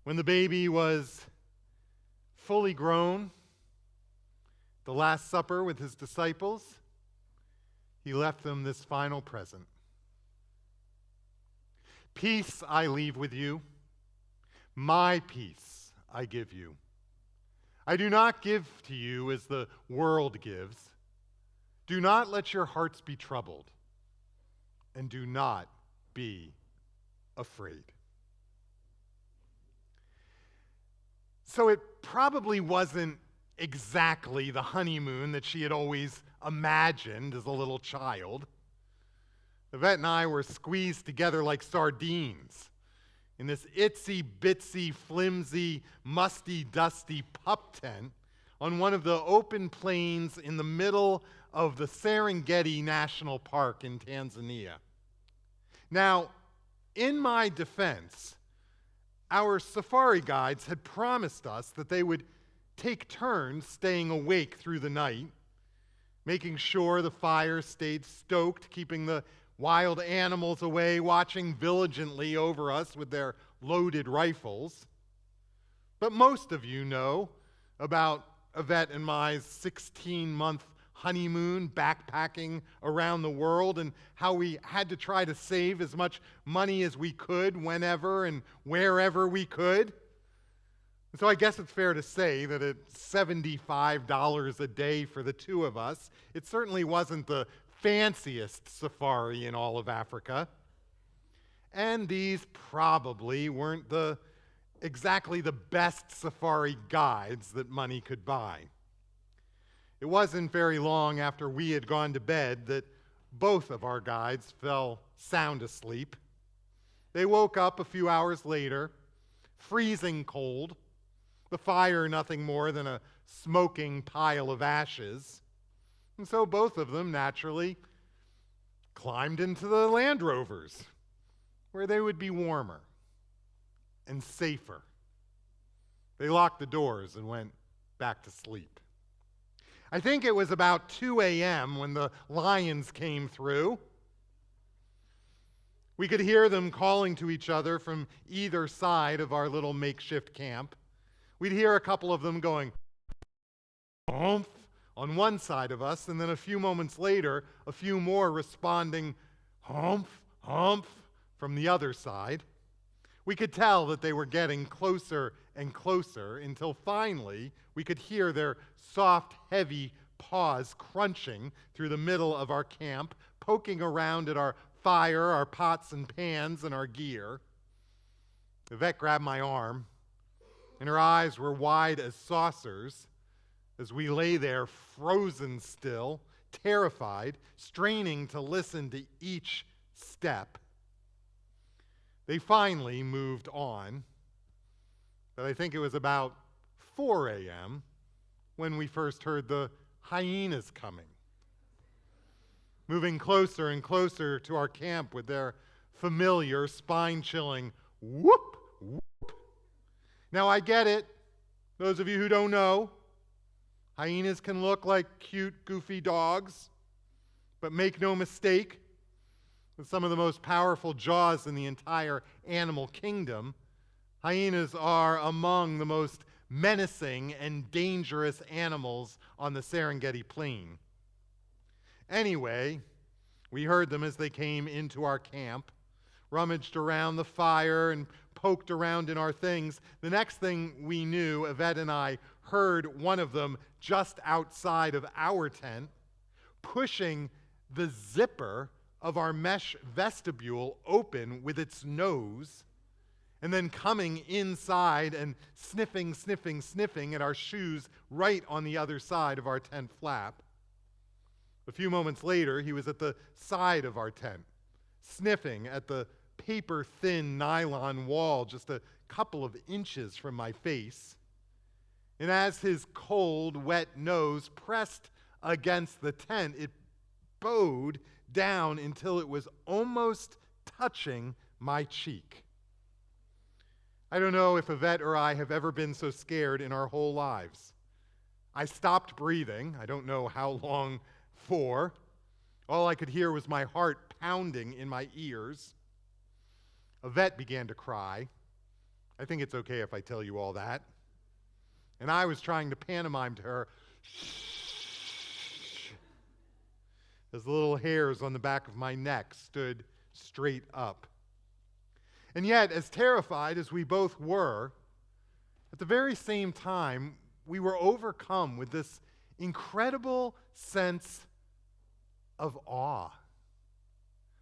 When the baby was fully grown, the Last Supper with his disciples, he left them this final present. Peace I leave with you, my peace I give you. I do not give to you as the world gives. Do not let your hearts be troubled, and do not be afraid. So it probably wasn't exactly the honeymoon that she had always imagined as a little child. Yvette and I were squeezed together like sardines in this itsy-bitsy, flimsy, musty, dusty pup tent on one of the open plains in the middle of the Serengeti National Park in Tanzania. Now, in my defense, our safari guides had promised us that they would take turns staying awake through the night, making sure the fire stayed stoked, keeping the wild animals away, watching vigilantly over us with their loaded rifles. But most of you know about Yvette and my 16-month honeymoon backpacking around the world and how we had to try to save as much money as we could whenever and wherever we could. And so I guess it's fair to say that at $75 a day for the two of us, it certainly wasn't the fanciest safari in all of Africa. And these probably weren't exactly the best safari guides that money could buy. It wasn't very long after we had gone to bed that both of our guides fell sound asleep. They woke up a few hours later, freezing cold, the fire nothing more than a smoking pile of ashes. And so both of them naturally climbed into the Land Rovers, where they would be warmer and safer. They locked the doors and went back to sleep. I think it was about 2 a.m. when the lions came through. We could hear them calling to each other from either side of our little makeshift camp. We'd hear a couple of them going, "Humph," on one side of us, and then a few moments later, a few more responding, "Humph, humph," from the other side. We could tell that they were getting closer and closer until finally we could hear their soft, heavy paws crunching through the middle of our camp, poking around at our fire, our pots and pans, and our gear. Yvette grabbed my arm, and her eyes were wide as saucers as we lay there frozen still, terrified, straining to listen to each step. They finally moved on, but I think it was about 4 a.m. when we first heard the hyenas coming, moving closer and closer to our camp with their familiar, spine-chilling whoop, whoop. Now, I get it. Those of you who don't know, hyenas can look like cute, goofy dogs, but make no mistake, with some of the most powerful jaws in the entire animal kingdom, hyenas are among the most menacing and dangerous animals on the Serengeti Plain. Anyway, we heard them as they came into our camp, rummaged around the fire and poked around in our things. The next thing we knew, Yvette and I heard one of them just outside of our tent, pushing the zipper of our mesh vestibule open with its nose, and then coming inside and sniffing at our shoes right on the other side of our tent flap. A few moments later, he was at the side of our tent, sniffing at the paper-thin nylon wall just a couple of inches from my face. And as his cold, wet nose pressed against the tent, it bowed down until it was almost touching my cheek. I don't know if Yvette or I have ever been so scared in our whole lives. I stopped breathing. I don't know how long for. All I could hear was my heart pounding in my ears. Yvette began to cry. I think it's okay if I tell you all that. And I was trying to pantomime to her, shh, as the little hairs on the back of my neck stood straight up. And yet, as terrified as we both were, at the very same time, we were overcome with this incredible sense of awe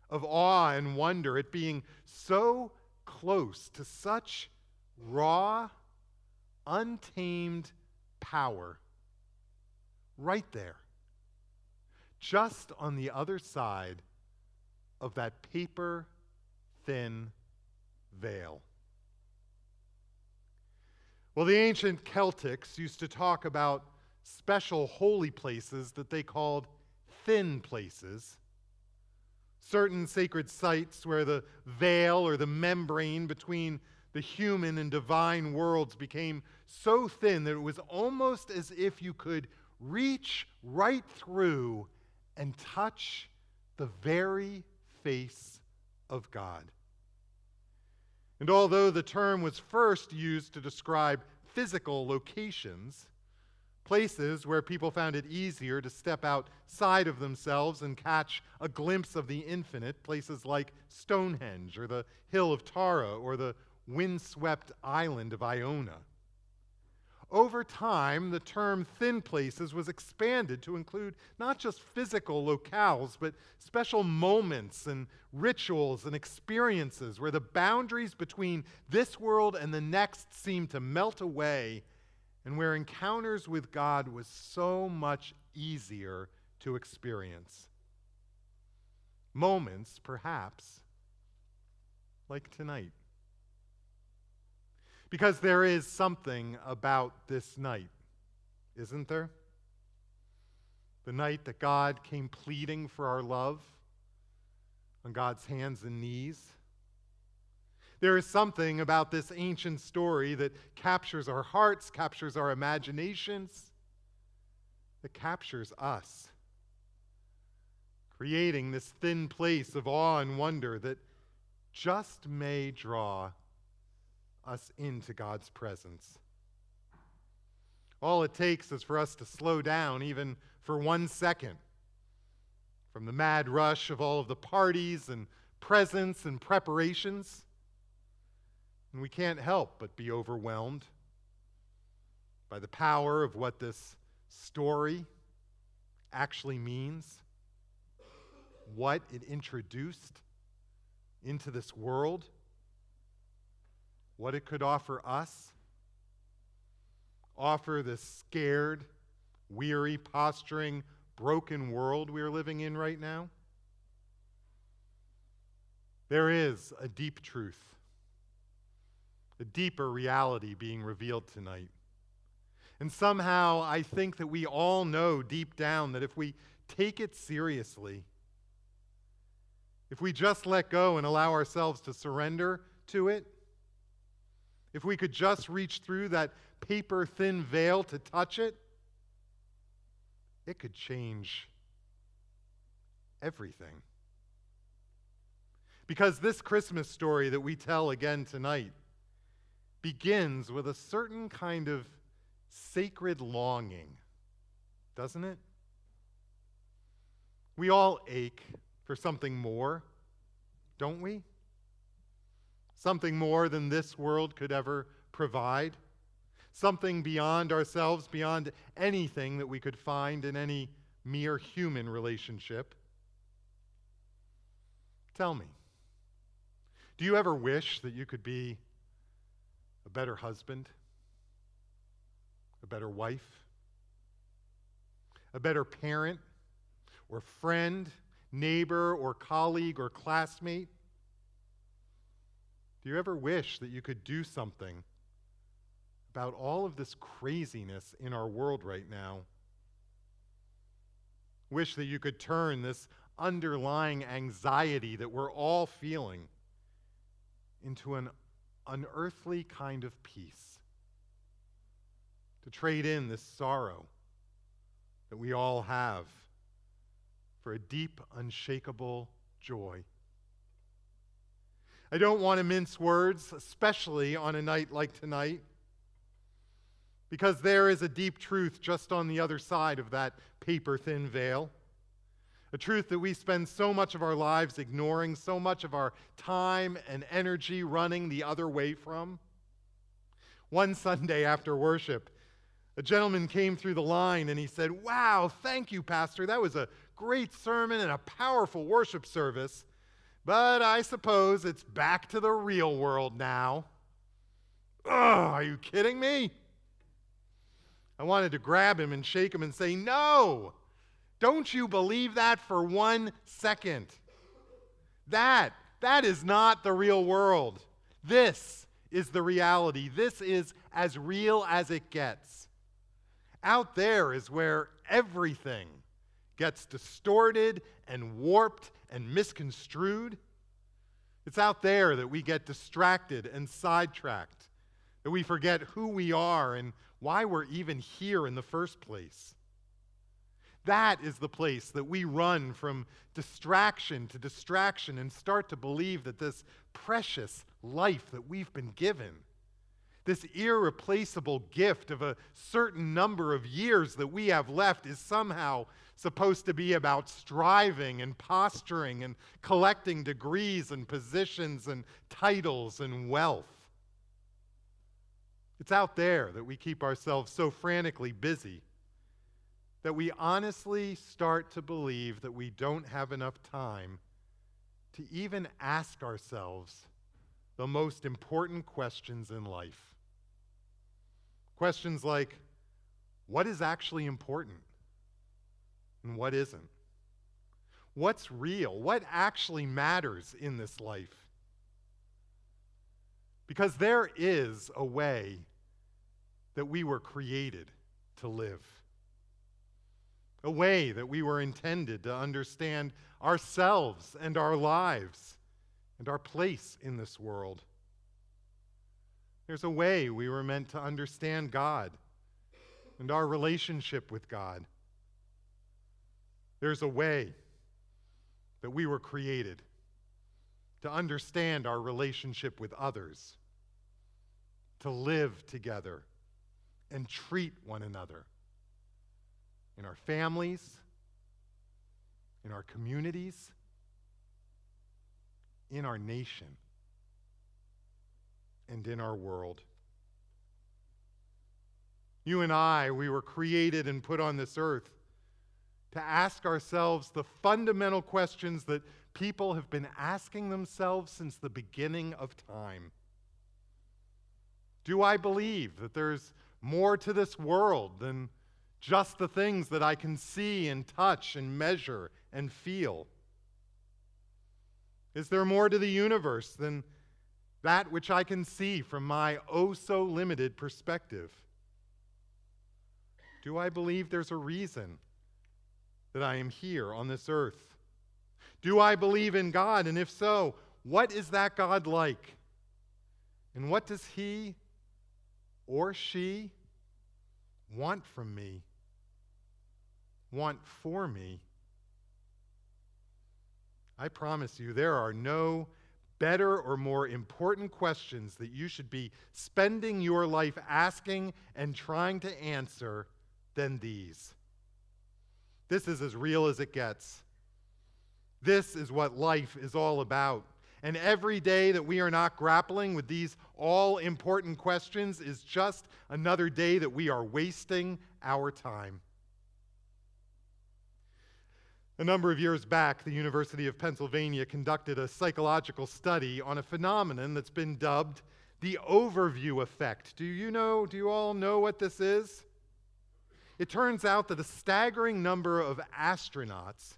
and wonder at being so close to such raw, untamed power right there, just on the other side of that paper-thin veil. Well, the ancient Celtics used to talk about special holy places that they called thin places, certain sacred sites where the veil or the membrane between the human and divine worlds became so thin that it was almost as if you could reach right through and touch the very face of God. And although the term was first used to describe physical locations, places where people found it easier to step outside of themselves and catch a glimpse of the infinite, places like Stonehenge or the Hill of Tara or the windswept island of Iona. Over time, the term thin places was expanded to include not just physical locales, but special moments and rituals and experiences where the boundaries between this world and the next seemed to melt away, and where encounters with God was so much easier to experience. Moments, perhaps, like tonight. Because there is something about this night, isn't there? The night that God came pleading for our love on God's hands and knees. There is something about this ancient story that captures our hearts, captures our imaginations, that captures us, creating this thin place of awe and wonder that just may draw us into God's presence. All it takes is for us to slow down, even for 1 second, from the mad rush of all of the parties and presents and preparations, and we can't help but be overwhelmed by the power of what this story actually means, what it introduced into this world, what it could offer us, offer this scared, weary, posturing, broken world we are living in right now. There is a deep truth, a deeper reality being revealed tonight. And somehow I think that we all know deep down that if we take it seriously, if we just let go and allow ourselves to surrender to it, if we could just reach through that paper-thin veil to touch it, it could change everything. Because this Christmas story that we tell again tonight begins with a certain kind of sacred longing, doesn't it? We all ache for something more, don't we? Something more than this world could ever provide. Something beyond ourselves, beyond anything that we could find in any mere human relationship. Tell me, do you ever wish that you could be a better husband, a better wife, a better parent, or friend, neighbor, or colleague, or classmate? Do you ever wish that you could do something about all of this craziness in our world right now? Wish that you could turn this underlying anxiety that we're all feeling into an unearthly kind of peace? To trade in this sorrow that we all have for a deep, unshakable joy? I don't want to mince words, especially on a night like tonight, because there is a deep truth just on the other side of that paper-thin veil. A truth that we spend so much of our lives ignoring, so much of our time and energy running the other way from. One Sunday after worship, a gentleman came through the line and he said, "Wow, thank you, Pastor. That was a great sermon and a powerful worship service. But I suppose it's back to the real world now." Ugh, are you kidding me? I wanted to grab him and shake him and say, "No, don't you believe that for 1 second. That is not the real world. This is the reality. This is as real as it gets. Out there is where everything gets distorted and warped and misconstrued. It's out there that we get distracted and sidetracked, that we forget who we are and why we're even here in the first place. That is the place that we run from distraction to distraction and start to believe that this precious life that we've been given, this irreplaceable gift of a certain number of years that we have left, is somehow supposed to be about striving and posturing and collecting degrees and positions and titles and wealth. It's out there that we keep ourselves so frantically busy that we honestly start to believe that we don't have enough time to even ask ourselves the most important questions in life. Questions like, what is actually important and what isn't? What's real? What actually matters in this life? Because there is a way that we were created to live. A way that we were intended to understand ourselves and our lives and our place in this world. There's a way we were meant to understand God and our relationship with God. There's a way that we were created to understand our relationship with others, to live together and treat one another in our families, in our communities, in our nation, and in our world. You and I, we were created and put on this earth to ask ourselves the fundamental questions that people have been asking themselves since the beginning of time. Do I believe that there's more to this world than just the things that I can see and touch and measure and feel? Is there more to the universe than that which I can see from my oh-so-limited perspective? Do I believe there's a reason that I am here on this earth? Do I believe in God? And if so, what is that God like? And what does he or she want from me? Want for me? I promise you, there are no better or more important questions that you should be spending your life asking and trying to answer than these. This is as real as it gets. This is what life is all about. And every day that we are not grappling with these all-important questions is just another day that we are wasting our time. A number of years back, the University of Pennsylvania conducted a psychological study on a phenomenon that's been dubbed the overview effect. Do you all know what this is? It turns out that a staggering number of astronauts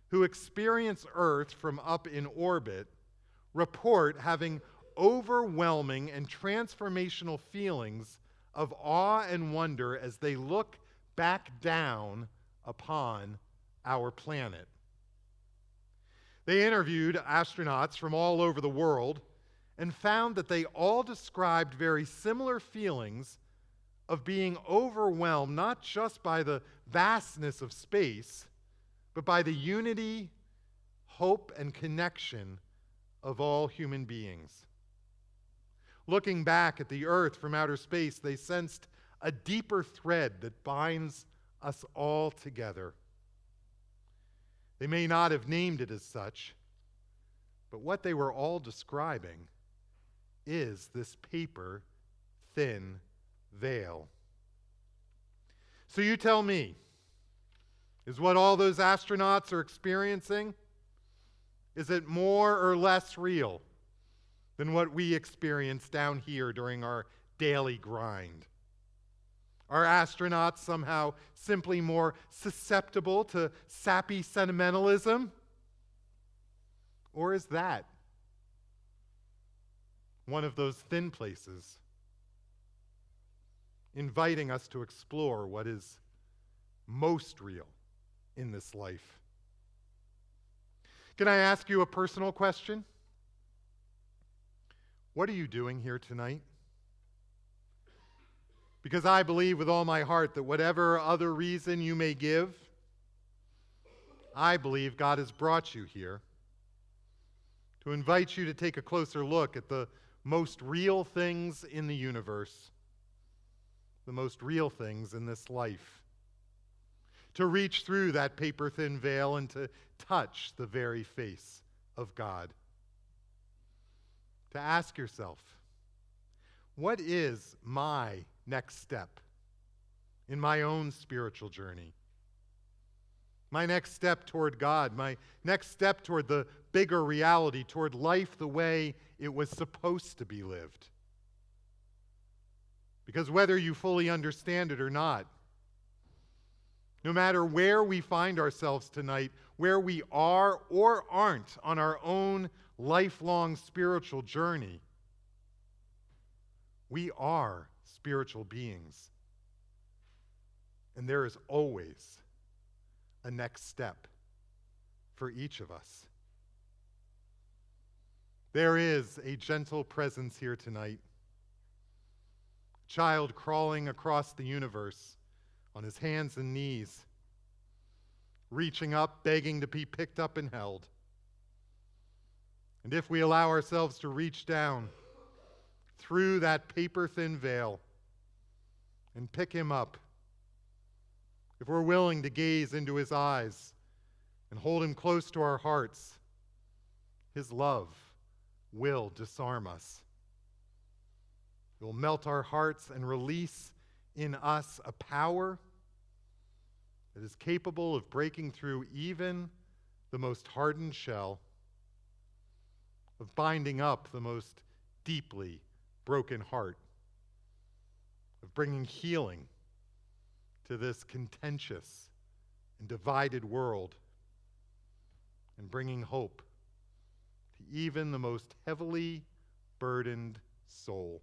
who experience Earth from up in orbit report having overwhelming and transformational feelings of awe and wonder as they look back down upon our planet. They interviewed astronauts from all over the world and found that they all described very similar feelings of being overwhelmed not just by the vastness of space, but by the unity, hope, and connection of all human beings. Looking back at the earth from outer space, they sensed a deeper thread that binds us all together. They may not have named it as such, but what they were all describing is this paper-thin veil. So you tell me, is what all those astronauts are experiencing, is it more or less real than what we experience down here during our daily grind? Are astronauts somehow simply more susceptible to sappy sentimentalism? Or is that one of those thin places inviting us to explore what is most real in this life? Can I ask you a personal question? What are you doing here tonight? Because I believe with all my heart that whatever other reason you may give, I believe God has brought you here to invite you to take a closer look at the most real things in the universe, the most real things in this life, to reach through that paper-thin veil and to touch the very face of God. To ask yourself, what is my next step in my own spiritual journey? My next step toward God, my next step toward the bigger reality, toward life the way it was supposed to be lived. Because whether you fully understand it or not, no matter where we find ourselves tonight, where we are or aren't on our own lifelong spiritual journey, we are spiritual beings. And there is always a next step for each of us. There is a gentle presence here tonight. A child crawling across the universe on his hands and knees, reaching up, begging to be picked up and held. And if we allow ourselves to reach down through that paper-thin veil and pick him up, if we're willing to gaze into his eyes and hold him close to our hearts, his love will disarm us. It will melt our hearts and release in us a power that is capable of breaking through even the most hardened shell, of binding up the most deeply broken heart, of bringing healing to this contentious and divided world, and bringing hope to even the most heavily burdened soul.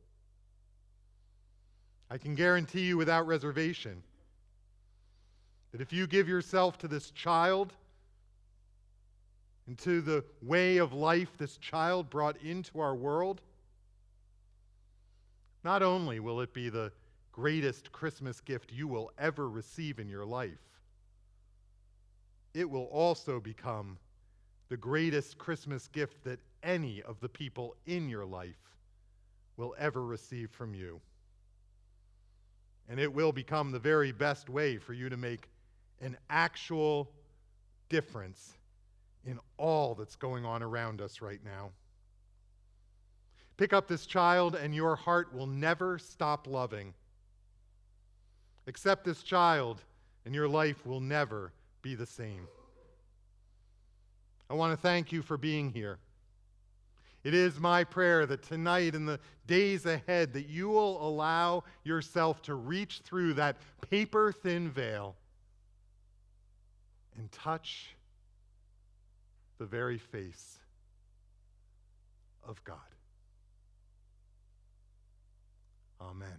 I can guarantee you without reservation that if you give yourself to this child and to the way of life this child brought into our world, not only will it be the greatest Christmas gift you will ever receive in your life, it will also become the greatest Christmas gift that any of the people in your life will ever receive from you. And it will become the very best way for you to make an actual difference in all that's going on around us right now. Pick up this child and your heart will never stop loving. Accept this child and your life will never be the same. I want to thank you for being here. It is my prayer that tonight and the days ahead that you will allow yourself to reach through that paper-thin veil and touch the very face of God. Amen.